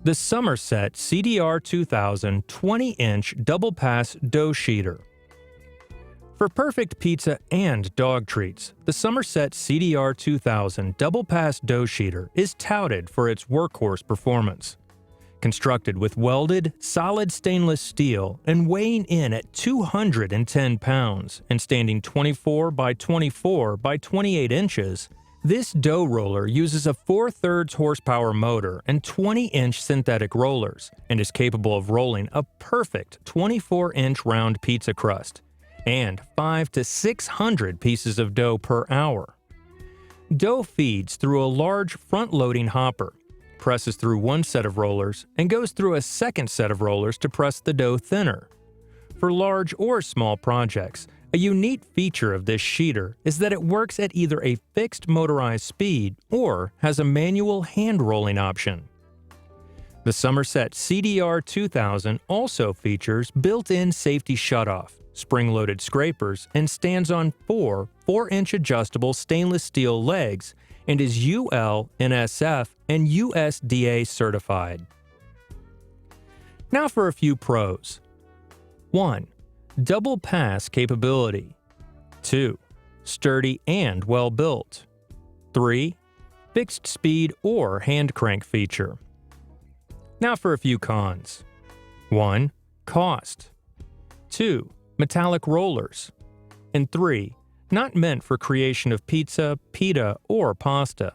The Somerset CDR-2000 20-inch Double Pass Dough Sheeter. For perfect pizza and dog treats, the Somerset CDR-2000 Double Pass Dough Sheeter is touted for its workhorse performance. Constructed with welded, solid stainless steel and weighing in at 210 pounds and standing 24 by 24 by 28 inches, this dough roller uses a 4/3 horsepower motor and 20-inch synthetic rollers and is capable of rolling a perfect 24-inch round pizza crust and 500 to 600 pieces of dough per hour. Dough feeds through a large front-loading hopper, presses through one set of rollers, and goes through a second set of rollers to press the dough thinner. For large or small projects, a unique feature of this sheeter is that it works at either a fixed motorized speed or has a manual hand-rolling option. The Somerset CDR-2000 also features built-in safety shutoff, spring-loaded scrapers, and stands on four 4-inch adjustable stainless steel legs and is UL, Nsf, and USDA certified. Now for a few pros. 1. Double pass capability. 2. Sturdy and well built. 3. Fixed speed or hand crank feature. Now for a few cons. 1. Cost. 2. Metallic rollers. And 3. Not meant for creation of pizza, pita, or pasta.